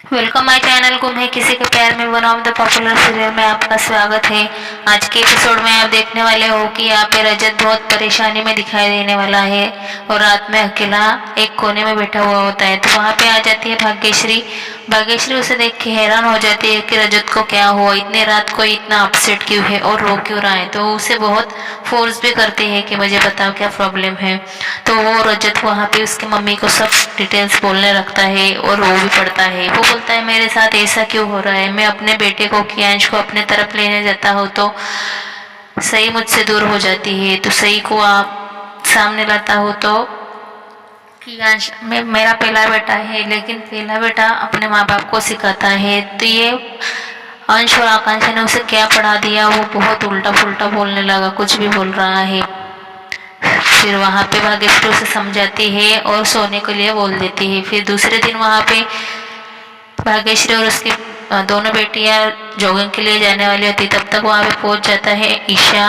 Welcome my channel गुम है किसी के प्यार में one of the popular serial में आपका स्वागत है। आज के एपिसोड में आप देखने वाले हो कि यहाँ पे रजत बहुत परेशानी में दिखाई देने वाला है और रात में अकेला एक कोने में बैठा हुआ होता है। तो वहाँ पे आ जाती है भाग्यश्री। भाग्यश्री उसे देख के हैरान हो जाती है कि रजत को क्या हुआ, इतने रात को इतना अपसेट क्यों है और रो क्यों रहा है। तो उसे बहुत फोर्स भी करती है कि मुझे बताओ क्या प्रॉब्लम है। तो वो रजत वहाँ पे उसकी मम्मी को सब डिटेल्स बोलने लगता है और रो भी पड़ता है। वो बोलता है मेरे साथ ऐसा क्यों हो रहा है, मैं अपने बेटे को कियांश को अपने तरफ लेने जाता हूँ तो सही मुझसे दूर हो जाती है, तो सही को आप सामने लाता हो तो कियांश मेरा पहला बेटा है, लेकिन पहला बेटा अपने माँ बाप को सिखाता है। तो ये अंश और आकांक्षा ने उसे क्या पढ़ा दिया, वो बहुत उल्टा पुल्टा बोलने लगा, कुछ भी बोल रहा है। फिर वहाँ पे भाग्यश्री उसे समझाती है और सोने के लिए बोल देती है। फिर दूसरे दिन वहाँ पे भाग्यश्री और उसकी दोनों बेटियां जॉगिंग के लिए जाने वाली होती, तब तक वहाँ पे पहुँच जाता है ईशा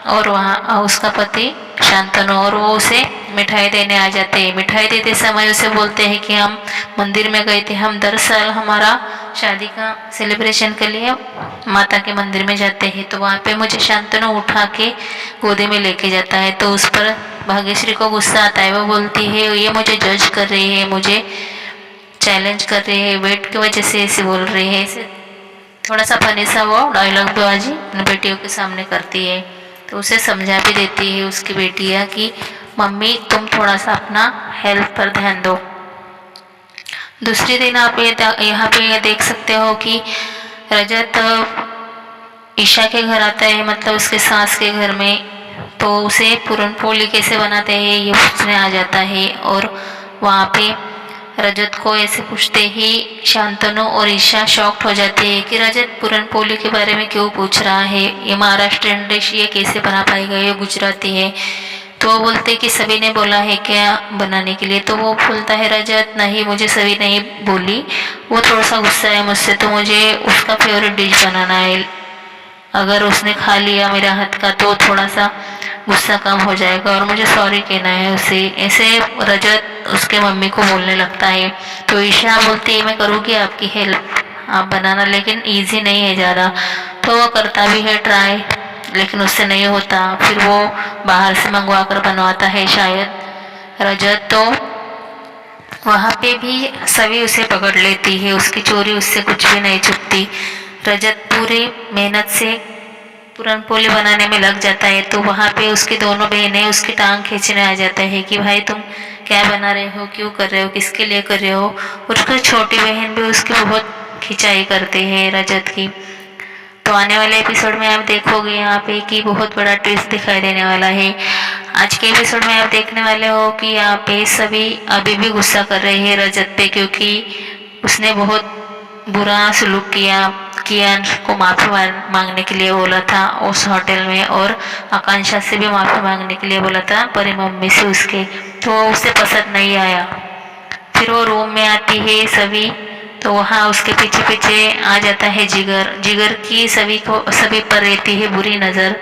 और वहाँ उसका पति शांतनु, और वो उसे मिठाई देने आ जाते हैं। मिठाई देते समय उसे बोलते हैं कि हम मंदिर में गए थे, हम दरअसल हमारा शादी का सेलिब्रेशन के लिए माता के मंदिर में जाते हैं। तो वहाँ पे मुझे शांतनु उठा के गोदी में लेके जाता है। तो उस पर भाग्यश्री को गुस्सा आता है। वो बोलती है ये मुझे जज कर रही है, मुझे चैलेंज कर रही है, वेट की वजह से ऐसे बोल रही है। ऐसे थोड़ा सा फनी सा वो डायलॉग बाजी अपनी बेटियों के सामने करती है। तो उसे समझा भी देती है उसकी बेटियाँ कि मम्मी तुम थोड़ा सा अपना हेल्थ पर ध्यान दो। दूसरे दिन आप यहाँ पे ये देख सकते हो कि रजत ईशा के घर आता है, मतलब उसके सास के घर में। तो उसे पूरन पोली कैसे बनाते हैं ये पूछने आ जाता है, और वहाँ पे रजत को ऐसे पूछते ही शांतनु और ईशा शॉक्ड हो जाते हैं कि रजत पूरन पोली के बारे में क्यों पूछ रहा है, ये महाराष्ट्रियन डिश ये कैसे बना पाएगा, ये गुजराती है। तो वो बोलते कि सभी ने बोला है क्या बनाने के लिए। तो वो बोलता है रजत नहीं, मुझे सभी नहीं बोली, वो थोड़ा सा गुस्सा है मुझसे, तो मुझे उसका फेवरेट डिश बनाना है। अगर उसने खा लिया मेरे हाथ का तो थोड़ा सा गुस्सा कम हो जाएगा और मुझे सॉरी कहना है उसे। ऐसे रजत उसके मम्मी को बोलने लगता है। तो ईशा बोलती है मैं करूँगी आपकी हेल्प, आप बनाना, लेकिन इजी नहीं है ज़्यादा। तो वो करता भी है ट्राई, लेकिन उससे नहीं होता। फिर वो बाहर से मंगवा कर बनवाता है शायद रजत। तो वहाँ पे भी सभी उसे पकड़ लेती है, उसकी चोरी उससे कुछ भी नहीं छुपती। रजत पूरी मेहनत से पूरन पोली बनाने में लग जाता है। तो वहाँ पे उसकी दोनों बहनें उसकी टांग खींचने आ जाते हैं कि भाई तुम क्या बना रहे हो, क्यों कर रहे हो, किसके लिए कर रहे हो। और उसकी छोटी बहन भी उसकी बहुत खिंचाई करते हैं रजत की। तो आने वाले एपिसोड में आप देखोगे यहाँ पे कि बहुत बड़ा ट्विस्ट दिखाई देने वाला है। आज के एपिसोड में आप देखने वाले हो कि यहाँ पे सभी अभी भी गुस्सा कर रहे हैं रजत पे, क्योंकि उसने बहुत बुरा सलूक किया। कियान को माफ़ी मांगने के लिए बोला था उस होटल में, और आकांक्षा से भी माफ़ी मांगने के लिए बोला था परी मम्मी से उसके। तो उसे पसंद नहीं आया। फिर वो रूम में आती है सभी, तो वहाँ उसके पीछे पीछे आ जाता है जिगर। जिगर की सभी पर रहती है बुरी नज़र,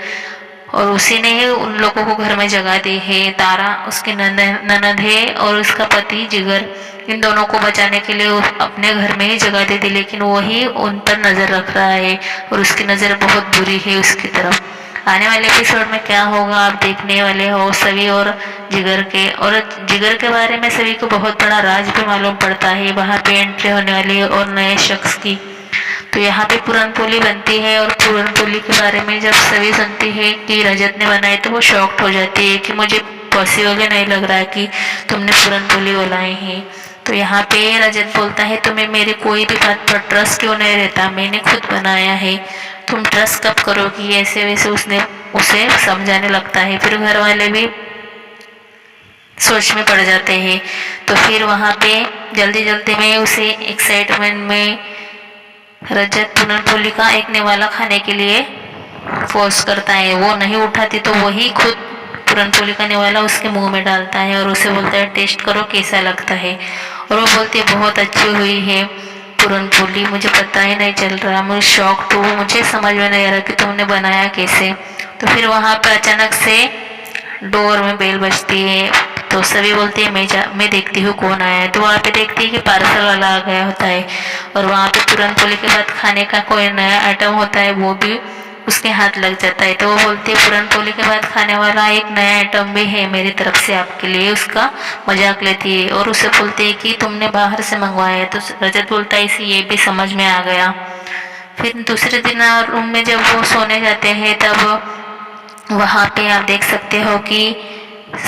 और उसी ने ही उन लोगों को घर में जगा दी है। तारा उसकी ननद है और उसका पति जिगर, इन दोनों को बचाने के लिए अपने घर में ही जगह दे दी, लेकिन वो ही उन पर नज़र रख रहा है और उसकी नज़र बहुत बुरी है उसकी तरफ। आने वाले एपिसोड में क्या होगा आप देखने वाले हो सभी। और जिगर के बारे में सभी को बहुत बड़ा राज भी मालूम पड़ता है वहाँ पे एंट्री होने वाली और नए शख्स की। तो यहाँ पे पूरन पोली बनती है, और पूरन पोली के बारे में जब सभी सुनती है कि रजत ने बनाई तो वो शॉक्ड हो जाती है कि मुझे पॉसिबल ही नहीं लग रहा है कि तुमने पूरन पोली बनाई है। तो यहाँ पे रजत बोलता है तुम्हें मेरी कोई भी बात पर ट्रस्ट क्यों नहीं रहता, मैंने खुद बनाया है, तुम ट्रस्ट कब करोगी, ऐसे वैसे उसने उसे समझाने लगता है। फिर घर वाले भी सोच में पड़ जाते हैं। तो फिर वहाँ पे जल्दी जल्दी में उसे एक्साइटमेंट में रजत पूरन पोली का एक निवाला खाने के लिए फोर्स करता है। वो नहीं उठाती तो वही खुद पूरन पोली का निवाला उसके मुंह में डालता है और उसे बोलता है टेस्ट करो कैसा लगता है। और वो बोलती है बहुत अच्छी हुई है पूरन पोली, मुझे पता ही नहीं चल रहा, मुझे शौक तो मुझे समझ में नहीं आ रहा कि तुमने बनाया कैसे। तो फिर वहाँ पर अचानक से डोर में बेल बजती है। तो सभी बोलती है मैं देखती हूँ कौन आया है। तो वहाँ पे देखती है कि पार्सल वाला आ गया होता है। और वहाँ पे पूरन पोली के बाद खाने का कोई नया आइटम होता है वो भी उसके हाथ लग जाता है। तो वो बोलती है पूरन पोली के बाद खाने वाला एक नया आइटम भी है मेरी तरफ से आपके लिए, उसका मजाक लेती है और उसे बोलती है कि तुमने बाहर से मंगवाया है। तो रजत बोलता है इसे ये भी समझ में आ गया। फिर दूसरे दिन रूम में जब वो सोने जाते हैं तब वहाँ पे आप देख सकते हो कि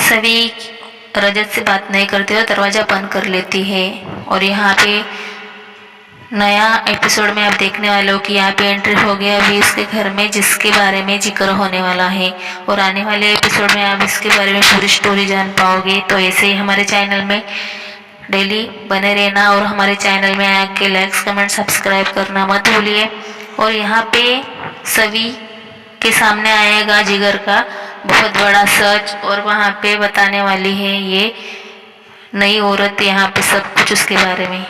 सभी रजत से बात नहीं करते हो, दरवाज़ा बंद कर लेती है। और यहाँ पे नया एपिसोड में आप देखने वाले हो कि यहाँ पे एंट्री हो गया अभी उसके घर में जिसके बारे में जिक्र होने वाला है, और आने वाले एपिसोड में आप इसके बारे में पूरी स्टोरी जान पाओगे। तो ऐसे ही हमारे चैनल में डेली बने रहना और हमारे चैनल में आके लाइक्स कमेंट सब्सक्राइब करना मत भूलिए। और यहाँ पे सभी के सामने आएगा जिगर का बहुत बड़ा सच, और वहाँ पे बताने वाली है ये नई औरत यहाँ पे सब कुछ उसके बारे में।